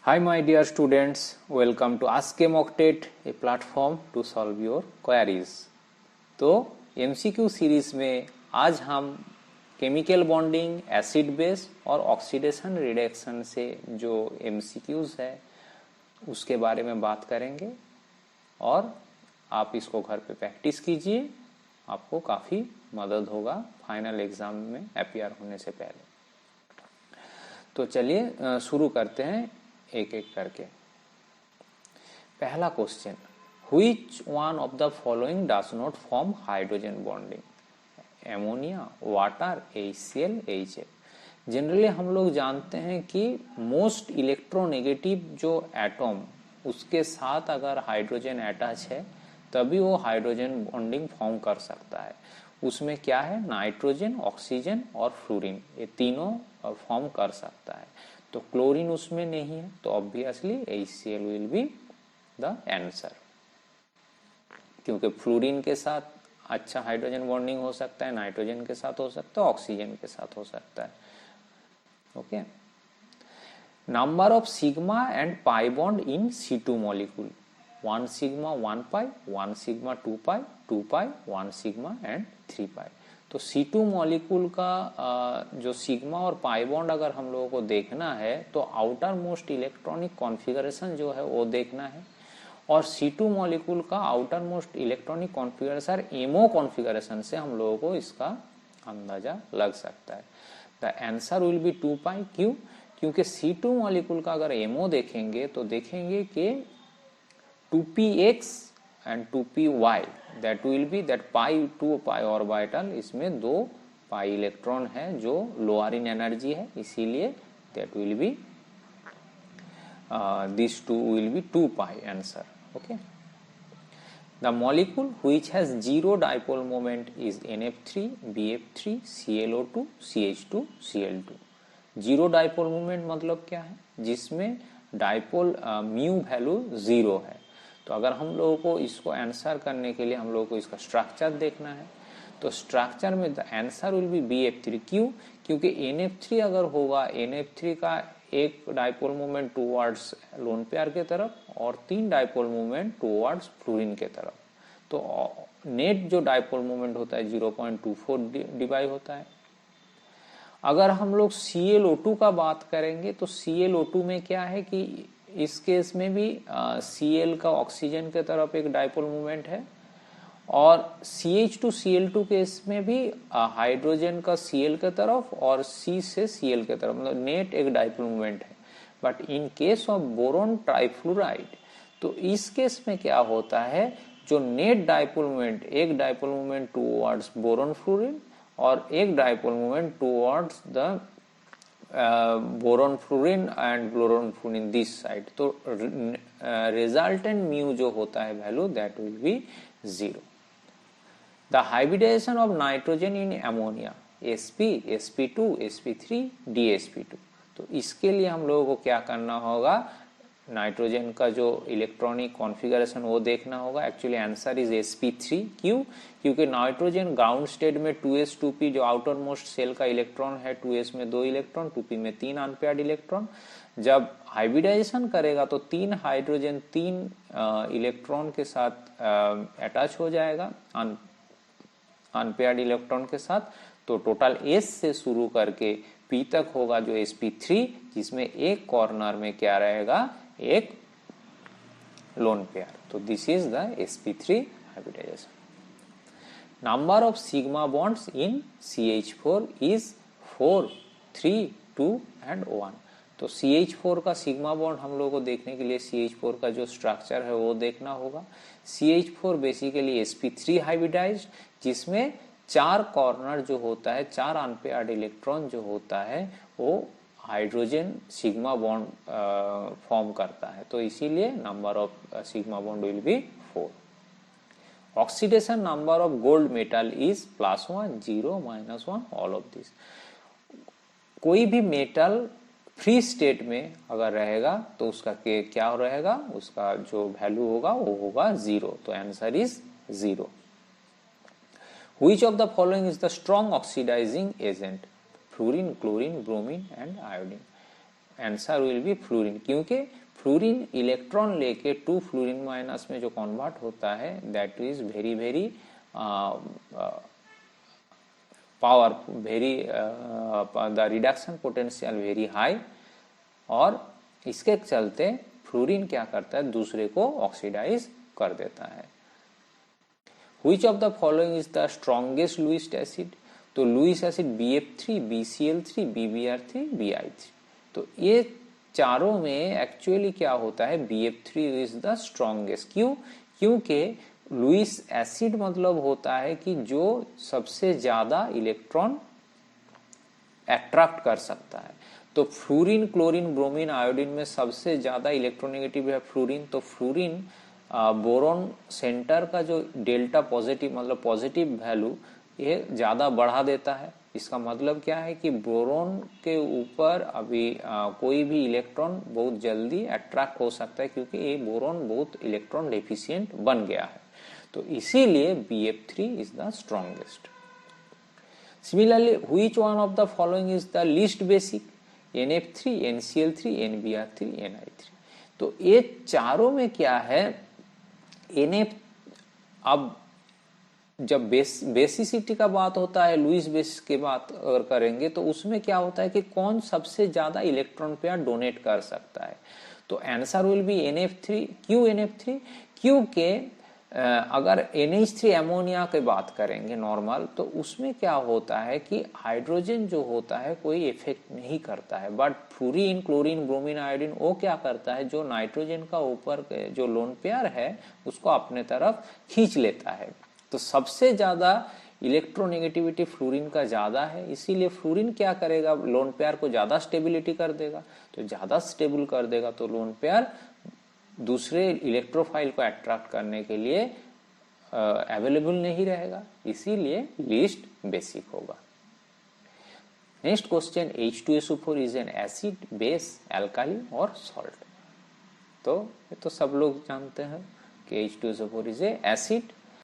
Hi my dear students, welcome to Ask a Octet, a platform to solve your queries. तो MCQ series में आज हम chemical bonding, acid base और oxidation reduction से जो MCQs है उसके बारे में बात करेंगे और आप इसको घर पे प्रैक्टिस कीजिए, आपको काफ़ी मदद होगा फाइनल एग्जाम में अपीयर होने से पहले। तो चलिए शुरू करते हैं एक एक करके। पहला question, which one of the following does not form hydrogen bonding? Ammonia, water, HCl, HF। Generally हम लोग जानते हैं कि मोस्ट इलेक्ट्रोनेगेटिव जो एटॉम उसके साथ अगर हाइड्रोजन अटैच है तभी वो हाइड्रोजन बॉन्डिंग फॉर्म कर सकता है। उसमें क्या है, नाइट्रोजन, ऑक्सीजन और फ्लोरीन, ये तीनों फॉर्म कर सकता है। तो क्लोरीन उसमें नहीं है, तो obviously HCl will be the answer, क्योंकि फ्लोरीन के साथ अच्छा हाइड्रोजन बॉन्डिंग हो सकता है, नाइट्रोजन के साथ हो सकता है, ऑक्सीजन के साथ हो सकता है। Okay. Number of sigma and pi bond in C2 molecule, 1 sigma 1 pi, 1 sigma 2 pi, 2 pi, 1 sigma and 3 पाई। तो C2 मॉलिक्यूल का जो सिग्मा और पाई बॉन्ड अगर हम लोगों को देखना है तो आउटर मोस्ट इलेक्ट्रॉनिक कॉन्फ़िगरेशन जो है वो देखना है, और C2 मॉलिक्यूल का outermost electronic configuration MO configuration से हम लोगों को इसका अंदाजा लग सकता है। The answer will be 2 pi. क्यों? क्योंकि C2 मॉलिक्यूल का अगर एमओ देखेंगे तो देखेंगे कि 2px and 2py, that will B that pi 2 pi orbital, इसमें 2 पाई इलेक्ट्रॉन है जो लोअर इन एनर्जी है, इसीलिए that will B this 2 will be 2 pi answer. Okay. The molecule which has zero dipole moment is NF3, BF3, ClO2, CH2, Cl2। Zero dipole moment मतलब क्या है? जिसमें dipole mu value 0 है। तो अगर हम लोगों को इसको आंसर करने के लिए हम लोगों को इसका स्ट्रक्चर देखना है, तो स्ट्रक्चर में the answer will B BF3। क्यों? क्योंकि NF3 अगर होगा, NF3 का एक dipole moment towards lone pair के तरफ और 3 डाइपोल मोमेंट टुवर्ड्स फ्लोरीन के तरफ, तो नेट जो डाइपोल मोमेंट होता है 0.24 डिवाइड होता है। अगर हम लोग ClO2 का बात करेंगे तो ClO2 में क्या है कि इस केस में भी Cl का ऑक्सीजन के तरफ एक डाइपोल मोमेंट है, और CH2Cl2 केस में भी हाइड्रोजन का Cl के तरफ और C से Cl के तरफ, मतलब नेट एक डाइपोल मोमेंट है। But in case of boron trifluoride, तो इस केस में क्या होता है, जो नेट डाइपोल मोमेंट, एक dipole moment towards boron fluorine और एक dipole moment towards the boron fluorine and boron fluorine this side, तो रिजल्टेंट म्यू जो होता है value that will be 0। The hybridisation of nitrogen in ammonia, sp, sp2, sp3, dsp2। तो इसके लिए हम लोगों को क्या करना होगा, नाइट्रोजन का जो इलेक्ट्रॉनिक कॉन्फ़िगरेशन वो देखना होगा। Actually answer is sp3। क्यों? क्योंकि नाइट्रोजन ग्राउंड स्टेट में 2s 2p जो आउटर मोस्ट सेल का इलेक्ट्रॉन है, 2s में 2 इलेक्ट्रॉन, 2p में 3 अनपेयर्ड इलेक्ट्रॉन, जब हाइब्रिडाइजेशन करेगा तो 3 हाइड्रोजन 3 इलेक्ट्रॉन के साथ अटैच हो जाएगा अनपेयर्ड इलेक्ट्रॉन के साथ। तो टोटल S से शुरू करके P तक होगा जो sp3, जिसमें एक कॉर्नर में क्या रहेगा, एक लोन पेयर। तो this is the sp3 hybridisation. Number of sigma bonds in CH4 is 4, 3, 2 and 1। तो CH4 का सिग्मा बॉन्ड हम लोगों को देखने के लिए CH4 का जो स्ट्रक्चर है वो देखना होगा। CH4 बेसिकली sp3 हाइब्रिडाइज्ड, जिसमें 4 कॉर्नर जो होता है, 4 अनपेयर्ड इलेक्ट्रॉन जो होता है वो हाइड्रोजन सिग्मा बॉन्ड फॉर्म करता है। तो इसीलिए number of sigma bond will be 4। Oxidation number of gold metal is +1, 0, -1, all of this. कोई भी मेटल फ्री स्टेट में अगर रहेगा तो उसका क्या रहेगा, उसका जो वैल्यू होगा वो होगा 0। तो answer is 0। Which of the following is the strong oxidizing agent? Fluorine, chlorine, bromine and iodine। Answer will B fluorine, क्योंकि फ्लोरीन इलेक्ट्रॉन लेके 2 फ्लोरीन माइनस में जो कन्वर्ट होता है that is very very power, very the reduction potential very high, और इसके चलते fluorine क्या करता है, दूसरे को ऑक्सीडाइज कर देता है। Which of the following is the strongest Lewis acid? तो Lewis acid BF3, BCl3, BBr3, BI3। तो ये चारों में एक्चुअली क्या होता है, BF3 इज द स्ट्रॉन्गेस्ट। क्यों? क्योंकि लुइस एसिड मतलब होता है कि जो सबसे ज्यादा इलेक्ट्रॉन अट्रैक्ट कर सकता है। तो फ्लोरीन, क्लोरीन, ब्रोमीन, आयोडीन में सबसे ज्यादा इलेक्ट्रोनेगेटिव है फ्लोरीन। तो फ्लोरीन बोरॉन सेंटर का जो डेल्टा पॉजिटिव मतलब पॉजिटिव वैल्यू ये ज्यादा बढ़ा देता है। इसका मतलब क्या है कि बोरॉन के ऊपर अभी कोई भी इलेक्ट्रॉन बहुत जल्दी अट्रैक्ट हो सकता है, क्योंकि ये बोरॉन बहुत इलेक्ट्रॉन डेफिशिएंट बन गया है। तो इसीलिए BF3 is the strongest. Similarly which one of the following is the least basic? NF3, NCl3, NBr3, Ni3। तो ये चारों में क्या है, NF, अब जब बेसिसिटी का बात होता है, लुइस बेसिस की बात अगर करेंगे तो उसमें क्या होता है कि कौन सबसे ज्यादा इलेक्ट्रॉन पेयर डोनेट कर सकता है। तो आंसर विल बी NF3। क्यों NF3? क्योंकि अगर NH3 एमोनिया की बात करेंगे नॉर्मल, तो उसमें क्या होता है कि हाइड्रोजन जो होता है कोई इफेक्ट नहीं करता है, but fluorine, chlorine, bromine, iodine वो क्या करता है, जो नाइट्रोजन का ऊपर जो लोन पेयर है उसको अपने तरफ खींच लेता है। तो सबसे ज्यादा इलेक्ट्रोनेगेटिविटी फ्लोरीन का ज्यादा है, इसीलिए फ्लोरीन क्या करेगा, लोन पेयर को ज्यादा स्टेबिलिटी कर देगा। तो ज्यादा स्टेबल कर देगा तो लोन पेयर दूसरे इलेक्ट्रोफाइल को अट्रैक्ट करने के लिए अवेलेबल नहीं रहेगा, इसीलिए लीस्ट बेसिक होगा। Next question, H2SO4 is an acid, base, alkali और सॉल्ट। तो ये तो सब लोग जानते हैं कि H2SO4 इज ए एसिड,